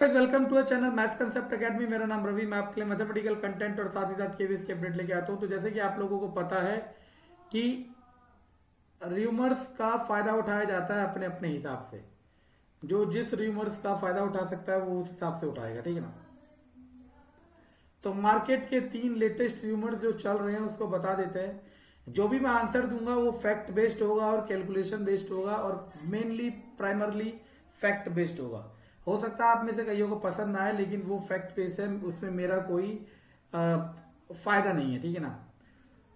Welcome to a channel Maths Concept Academy. मेरा नाम रवि। मैं आपके लिए मैथमेटिकल कंटेंट और साथ ही साथ केवीएस के अपडेट लेके आता हूं। तो जैसे कि आप लोगों को पता है कि र्यूमर्स का फायदा उठाया जाता है अपने अपने हिसाब से। जो जिस र्यूमर्स का फायदा उठा सकता है वो उस हिसाब से उठाएगा, ठीक है ना। तो मार्केट के 3 लेटेस्ट र्यूमर्स जो चल रहे हैं उसको बता देते हैं। जो भी मैं आंसर दूंगा वो फैक्ट बेस्ड होगा और कैलकुलेशन बेस्ड होगा और मेनली प्राइमरली फैक्ट बेस्ड होगा। हो सकता है आप में से कईयों को पसंद ना आए, लेकिन वो फैक्ट बेस्ड है, उसमें मेरा कोई फायदा नहीं है, ठीक है ना।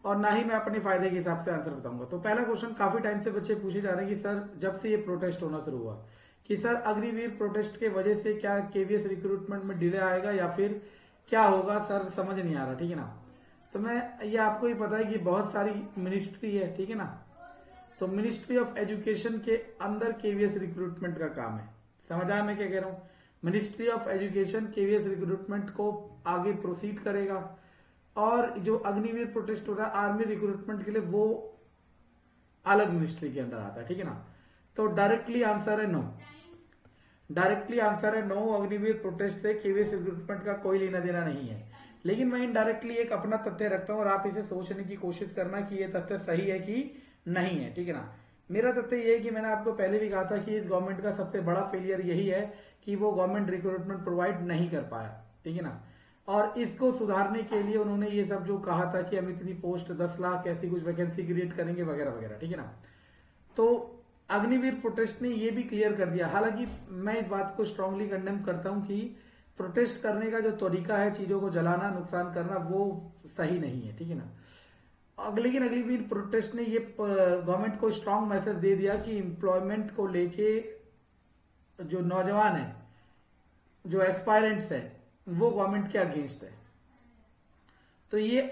और ना ही मैं अपने फायदे के हिसाब से आंसर बताऊंगा। तो पहला क्वेश्चन काफी टाइम से बच्चे पूछे जा रहे हैं कि सर जब से ये प्रोटेस्ट होना शुरू हुआ कि सर अग्निवीर प्रोटेस्ट के वजह से क्या केवीएस रिक्रूटमेंट में डिले आएगा या फिर क्या होगा, सर समझ नहीं आ रहा, ठीक है ना। तो मैं ये आपको ही पता है कि बहुत सारी मिनिस्ट्री है, ठीक है ना। तो मिनिस्ट्री ऑफ एजुकेशन के अंदर केवीएस रिक्रूटमेंट का काम है। समझ आया मैं क्या कह रहा हूं। Ministry of education KVS recruitment को आगे प्रोसीड करेगा और जो अग्निवीर प्रोटेस्ट हो रहा है आर्मी रिक्रूटमेंट के लिए वो अलग मिनिस्ट्री के अंदर आता है, ठीक है ना। तो डायरेक्टली आंसर है नो। डायरेक्टली आंसर है नो। अग्निवीर प्रोटेस्ट से केवीएस रिक्रूटमेंट का कोई लेना देना नहीं है। लेकिन मैं इनडायरेक्टली एक अपना तथ्य रखता हूं और आप इसे सोचने की कोशिश करना कि ये तथ्य सही है कि नहीं है, ठीक है ना। मेरा तथ्य ये है कि मैंने आपको पहले भी कहा था कि इस गवर्नमेंट का सबसे बड़ा फेलियर यही है कि वो गवर्नमेंट रिक्रूटमेंट प्रोवाइड नहीं कर पाया, ठीक है ना। और इसको सुधारने के लिए उन्होंने ये सब जो कहा था कि हम इतनी पोस्ट 10 लाख ऐसी कुछ वैकेंसी क्रिएट करेंगे वगैरह वगैरह, ठीक है ना। तो अग्निवीर प्रोटेस्ट ने ये भी क्लियर कर दिया। हालांकि मैं इस बात को स्ट्रांगली कंडेम करता हूं कि प्रोटेस्ट करने का जो तरीका है, चीजों को जलाना, नुकसान करना, वो सही नहीं है, ठीक है ना। लेकिन अग्निवीर प्रोटेस्ट ने ये गवर्नमेंट को स्ट्रांग मैसेज दे दिया कि एम्प्लॉयमेंट को लेके जो नौजवान है, जो एस्पायरेंट्स है, वो गवर्नमेंट के अगेंस्ट है। तो ये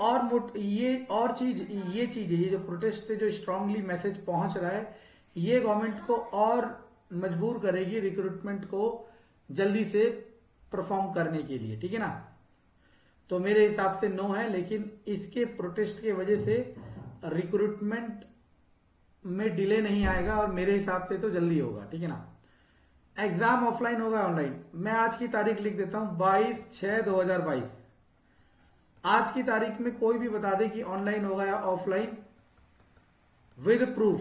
चीज है, ये जो प्रोटेस्ट से जो स्ट्रांगली मैसेज पहुंच रहा है, ये गवर्नमेंट को और मजबूर करेगी रिक्रूटमेंट को जल्दी से परफॉर्म करने के लिए, ठीक है ना। तो मेरे हिसाब से नो है, लेकिन इसके प्रोटेस्ट के वजह से रिक्रूटमेंट में डिले नहीं आएगा और मेरे हिसाब से तो जल्दी होगा, ठीक है ना। एग्जाम ऑफलाइन होगा ऑनलाइन, मैं आज की तारीख लिख देता हूं 22/6/2022। आज की तारीख में कोई भी बता दे कि ऑनलाइन होगा या ऑफलाइन विद प्रूफ,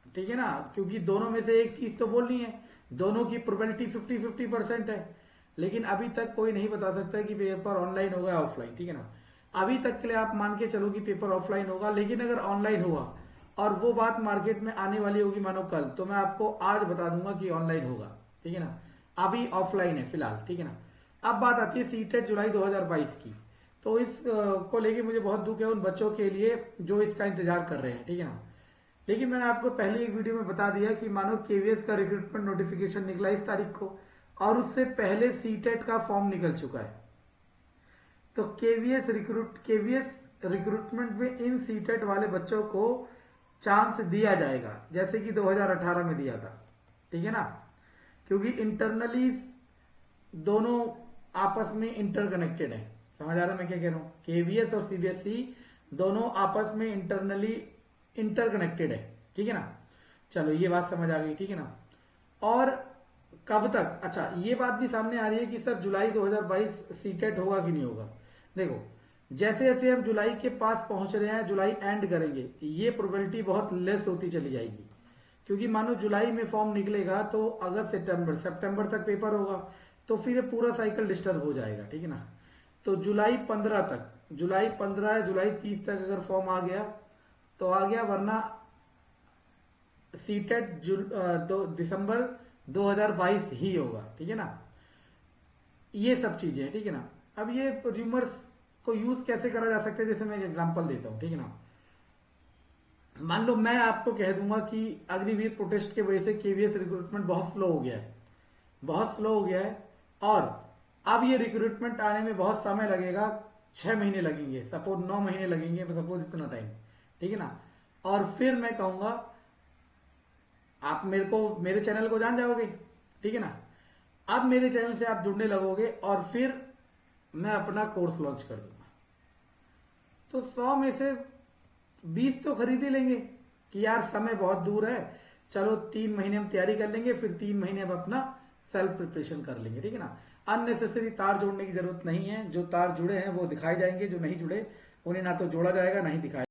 ठीक है ना। क्योंकि दोनों में से एक चीज तो बोलनी है, दोनों की प्रोबेबिलिटी 50-50% है। लेकिन अभी तक कोई नहीं बता सकता कि पेपर ऑनलाइन होगा या ऑफलाइन, ठीक है ना। अभी तक के लिए आप मान के चलो कि पेपर ऑफलाइन होगा, लेकिन अगर ऑनलाइन हुआ और वो बात मार्केट में आने वाली होगी मानो कल, तो मैं आपको आज बता दूंगा कि ऑनलाइन होगा, ठीक है ना। अभी ऑफलाइन है फिलहाल, ठीक है ना। अब बात आती है सीटेट जुलाई 2022 की। तो इस को लेके मुझे बहुत दुख है उन बच्चों के लिए जो इसका इंतजार कर रहे हैं, ठीक है ना। लेकिन मैंने आपको पहले एक वीडियो में बता दिया कि मानो केवीएस का रिक्रूटमेंट नोटिफिकेशन निकला इस तारीख को और उससे पहले सीटेट का फॉर्म निकल चुका है। तो केवीएस रिक्रूटमेंट में इन सीटेट वाले बच्चों को चांस दिया जाएगा जैसे कि 2018 में दिया था, ठीक है ना। क्योंकि इंटरनली दोनों आपस में इंटरकनेक्टेड है। समझ आ रहा है मैं क्या कह रहा हूं। केवीएस और सीबीएसई दोनों आपस में इंटरनली इंटरकनेक्टेड है, ठीक है ना। चलो ये बात समझ आ गई, ठीक है ना। और कब तक, अच्छा ये बात भी सामने आ रही है कि सर जुलाई 2022 सीटेट होगा कि नहीं होगा। देखो जैसे जैसे हम जुलाई के पास पहुंच रहे हैं, जुलाई एंड करेंगे, ये प्रोबेबिलिटी बहुत लेस होती चली जाएगी। क्योंकि मानो जुलाई में फॉर्म निकलेगा तो अगस्त सितंबर तक पेपर होगा, तो फिर ये पूरा साइकिल डिस्टर्ब हो जाएगा, ठीक है ना। तो जुलाई 15 तक, जुलाई 15 या जुलाई 30 तक अगर फॉर्म आ गया तो आ गया, वरना सीटेट दिसंबर 2022 ही होगा, ठीक है ना। ये सब चीजें, ठीक है ना। अब ये रूमर्स को यूज कैसे करा जा सकता है, जैसे मैं एक एग्जांपल देता हूं, ठीक है ना। मान लो मैं आपको कह दूंगा कि अग्निवीर प्रोटेस्ट की वजह से केवीएस रिक्रूटमेंट बहुत स्लो हो गया है, बहुत स्लो हो गया है, और अब ये रिक्रूटमेंट आने में बहुत समय लगेगा, 6 महीने लगेंगे, सपोज 9 महीने लगेंगे, सपोज इतना टाइम, ठीक है ना। और फिर मैं कहूंगा आप मेरे चैनल को जान जाओगे, ठीक है ना। अब मेरे चैनल से आप जुड़ने लगोगे और फिर मैं अपना कोर्स लॉन्च कर दूंगा। तो 100 में से 20 तो खरीद ही लेंगे कि यार समय बहुत दूर है, चलो 3 महीने हम तैयारी कर लेंगे, फिर 3 महीने हम अपना सेल्फ प्रिपरेशन कर लेंगे, ठीक है ना। अननेसेसरी तार जोड़ने की जरूरत नहीं है। जो तार जुड़े हैं वो दिखाए जाएंगे, जो नहीं जुड़े उन्हें ना तो जोड़ा जाएगा ना ही दिखाया